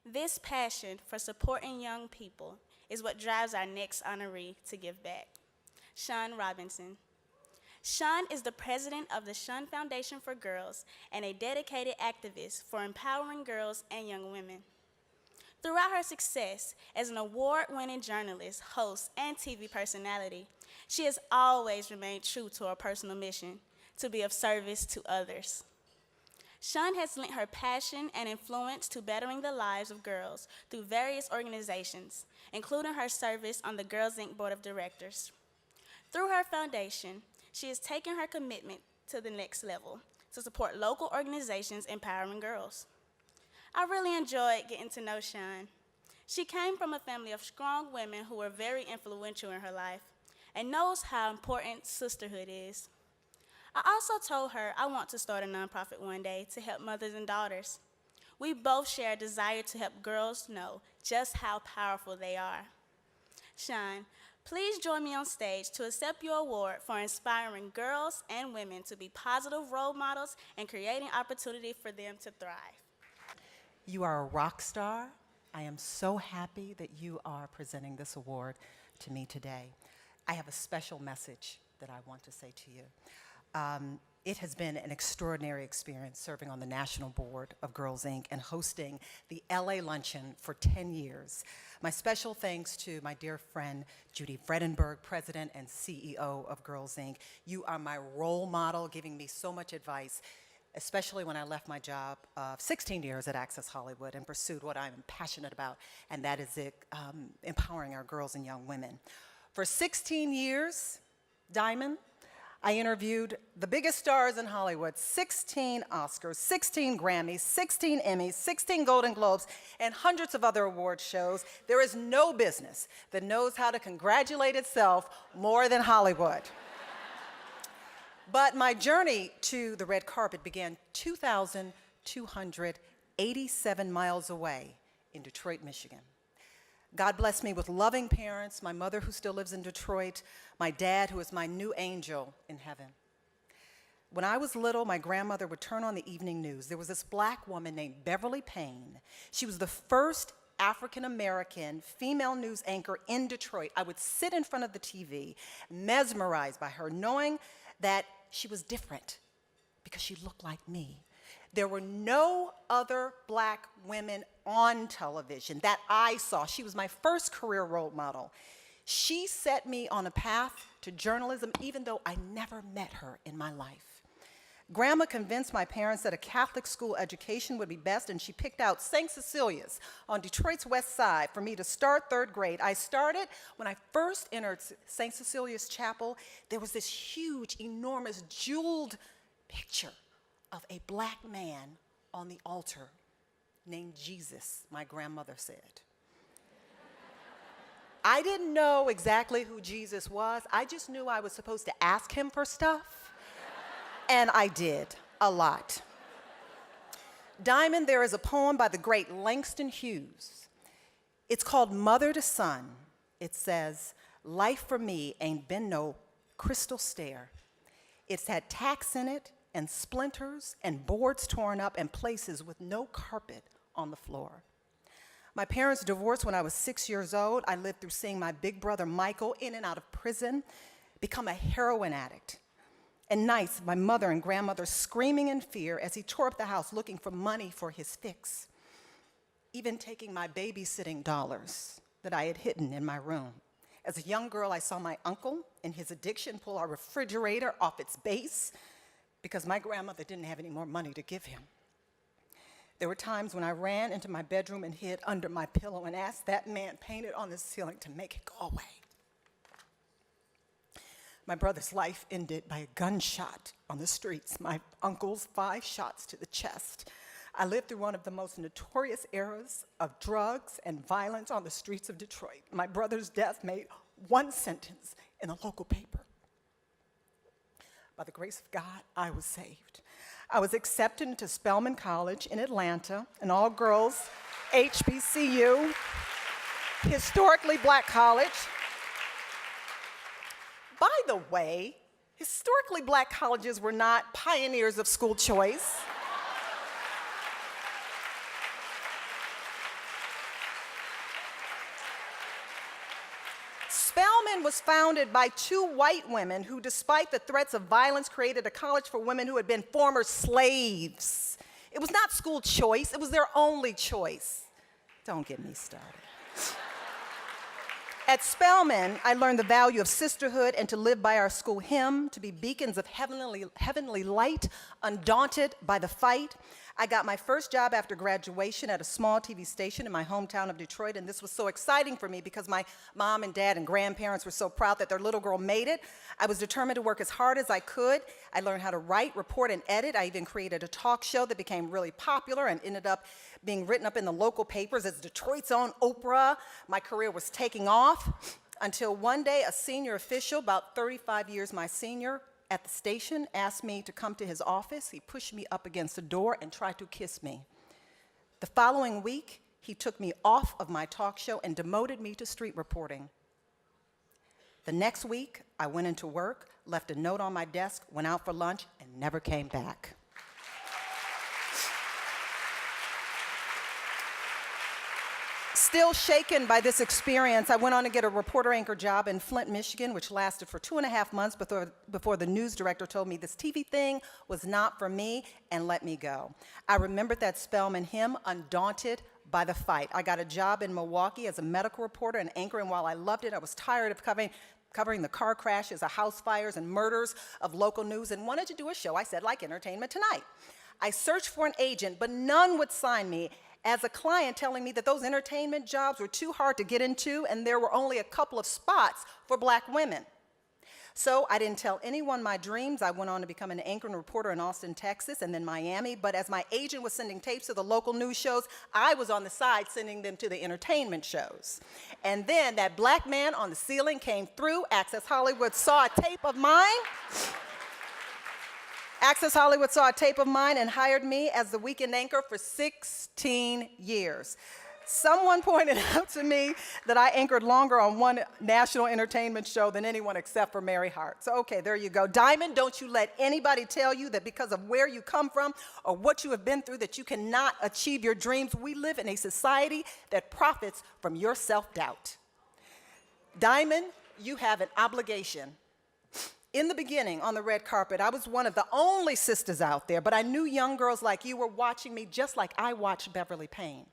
This passion for supporting young people is what drives our next honoree to give back, Shaun Robinson. Shaun is the president of the Shaun Foundation for Girls and a dedicated activist for empowering girls and young women. Throughout her success as an award-winning journalist, host, and TV personality, she has always remained true to her personal mission, to be of service to others. Shaun has lent her passion and influence to bettering the lives of girls through various organizations, including her service on the Girls Inc. Board of Directors. Through her foundation, she has taken her commitment to the next level to support local organizations empowering girls. I really enjoyed getting to know Shaun. She came from a family of strong women who were very influential in her life and knows how important sisterhood is. I also told her I want to start a nonprofit one day to help mothers and daughters. We both share a desire to help girls know just how powerful they are. Shaun, please join me on stage to accept your award for inspiring girls and women to be positive role models and creating opportunity for them to thrive. You are a rock star. I am so happy that you are presenting this award to me today. I have a special message that I want to say to you. It has been an extraordinary experience serving on the National Board of Girls Inc. and hosting the LA Luncheon for 10 years. My special thanks to my dear friend, Judy Vredenberg, President and CEO of Girls Inc. You are my role model, giving me so much advice, especially when I left my job of 16 years at Access Hollywood and pursued what I'm passionate about, and that is empowering our girls and young women. For 16 years, Diamond, I interviewed the biggest stars in Hollywood, 16 Oscars, 16 Grammys, 16 Emmys, 16 Golden Globes, and hundreds of other award shows. There is no business that knows how to congratulate itself more than Hollywood. But my journey to the red carpet began 2,287 miles away in Detroit, Michigan. God blessed me with loving parents, my mother who still lives in Detroit, my dad who is my new angel in heaven. When I was little, my grandmother would turn on the evening news. There was this black woman named Beverly Payne. She was the first African-American female news anchor in Detroit. I would sit in front of the TV, mesmerized by her, knowing that she was different because she looked like me. There were no other black women on television that I saw. She was my first career role model. She set me on a path to journalism, even though I never met her in my life. Grandma convinced my parents that a Catholic school education would be best, and she picked out St. Cecilia's on Detroit's west side for me to start third grade. I started when I first entered St. Cecilia's Chapel. There was this huge, enormous, jeweled picture of a black man on the altar named Jesus, my grandmother said. I didn't know exactly who Jesus was. I just knew I was supposed to ask him for stuff, and I did, a lot. Diamond, there is a poem by the great Langston Hughes. It's called Mother to Son. It says, life for me ain't been no crystal stair. It's had tacks in it, and splinters and boards torn up and places with no carpet on the floor. My parents divorced when I was 6 years old. I lived through seeing my big brother Michael in and out of prison, become a heroin addict. And nights, my mother and grandmother screaming in fear as he tore up the house looking for money for his fix, even taking my babysitting dollars that I had hidden in my room. As a young girl, I saw my uncle in his addiction pull our refrigerator off its base because my grandmother didn't have any more money to give him. There were times when I ran into my bedroom and hid under my pillow and asked that man painted on the ceiling to make it go away. My brother's life ended by a gunshot on the streets. My uncle's 5 shots to the chest. I lived through one of the most notorious eras of drugs and violence on the streets of Detroit. My brother's death made one sentence in a local paper. By the grace of God, I was saved. I was accepted into Spelman College in Atlanta, an all-girls HBCU, historically black college. By the way, historically black colleges were not pioneers of school choice. Spelman was founded by two white women who, despite the threats of violence, created a college for women who had been former slaves. It was not school choice, it was their only choice. Don't get me started. At Spelman, I learned the value of sisterhood and to live by our school hymn, to be beacons of heavenly light, undaunted by the fight. I got my first job after graduation at a small TV station in my hometown of Detroit, and this was so exciting for me because my mom and dad and grandparents were so proud that their little girl made it. I was determined to work as hard as I could. I learned how to write, report, and edit. I even created a talk show that became really popular and ended up being written up in the local papers as Detroit's own Oprah. My career was taking off until one day a senior official, about 35 years my senior, at the station asked me to come to his office. He pushed me up against the door and tried to kiss me. The following week, he took me off of my talk show and demoted me to street reporting. The next week, I went into work, left a note on my desk, went out for lunch, and never came back. Still shaken by this experience, I went on to get a reporter anchor job in Flint, Michigan, which lasted for 2.5 months before the news director told me this TV thing was not for me and let me go. I remembered that Spelman hymn, Undaunted by the Fight. I got a job in Milwaukee as a medical reporter and anchor, and while I loved it, I was tired of covering the car crashes, the house fires, and murders of local news and wanted to do a show, I said, like Entertainment Tonight. I searched for an agent, but none would sign me, as a client telling me that those entertainment jobs were too hard to get into and there were only a couple of spots for black women. So I didn't tell anyone my dreams. I went on to become an anchor and reporter in Austin, Texas, and then Miami. But as my agent was sending tapes to the local news shows, I was on the side sending them to the entertainment shows. And then that black man on the ceiling came through. Access Hollywood saw a tape of mine. Access Hollywood saw a tape of mine and hired me as the weekend anchor for 16 years. Someone pointed out to me that I anchored longer on one national entertainment show than anyone except for Mary Hart. So, okay, there you go. Diamond, don't you let anybody tell you that because of where you come from or what you have been through that you cannot achieve your dreams. We live in a society that profits from your self-doubt. Diamond, you have an obligation. In the beginning, on the red carpet, I was one of the only sisters out there, but I knew young girls like you were watching me just like I watched Beverly Payne.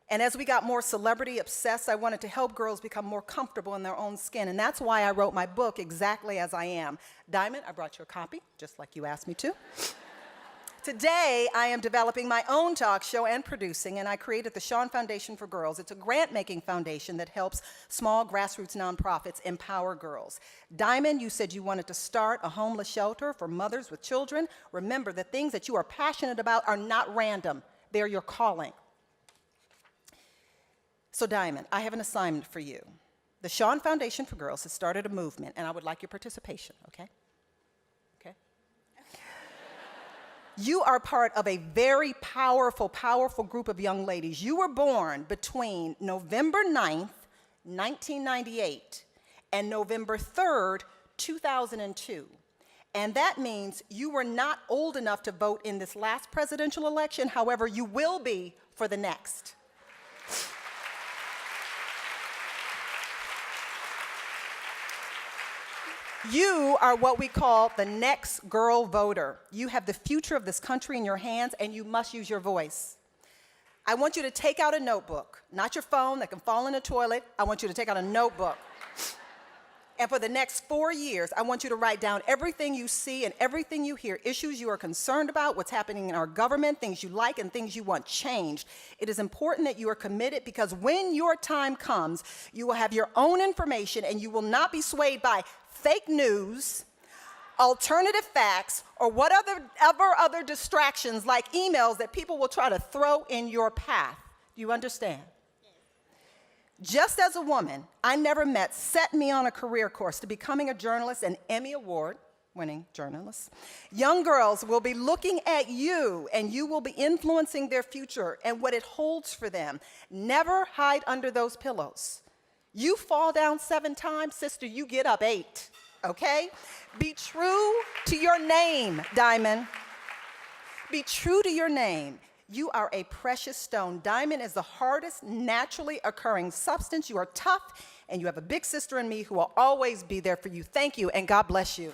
And as we got more celebrity obsessed, I wanted to help girls become more comfortable in their own skin, and that's why I wrote my book, Exactly As I Am. Diamond, I brought you a copy, just like you asked me to. Today, I am developing my own talk show and producing, and I created the Shaun Foundation for Girls. It's a grant-making foundation that helps small grassroots nonprofits empower girls. Diamond, you said you wanted to start a homeless shelter for mothers with children. Remember, the things that you are passionate about are not random. They're your calling. So Diamond, I have an assignment for you. The Shaun Foundation for Girls has started a movement, and I would like your participation, okay? Okay? You are part of a very powerful, powerful group of young ladies. You were born between November 9th, 1998, and November 3rd, 2002. And that means you were not old enough to vote in this last presidential election. However, you will be for the next. You are what we call the next girl voter. You have the future of this country in your hands, and you must use your voice. I want you to take out a notebook, not your phone that can fall in the toilet. I want you to take out a notebook. And for the next 4 years, I want you to write down everything you see and everything you hear, issues you are concerned about, what's happening in our government, things you like and things you want changed. It is important that you are committed because when your time comes, you will have your own information and you will not be swayed by fake news, alternative facts, or whatever other distractions like emails that people will try to throw in your path. Do you understand? Just as a woman I never met set me on a career course to becoming a journalist, an Emmy Award-winning journalist, young girls will be looking at you and you will be influencing their future and what it holds for them. Never hide under those pillows. You fall down 7 times, sister, you get up 8, okay? Be true to your name, Diamond. Be true to your name. You are a precious stone. Diamond is the hardest naturally occurring substance. You are tough, and you have a big sister in me who will always be there for you. Thank you, and God bless you.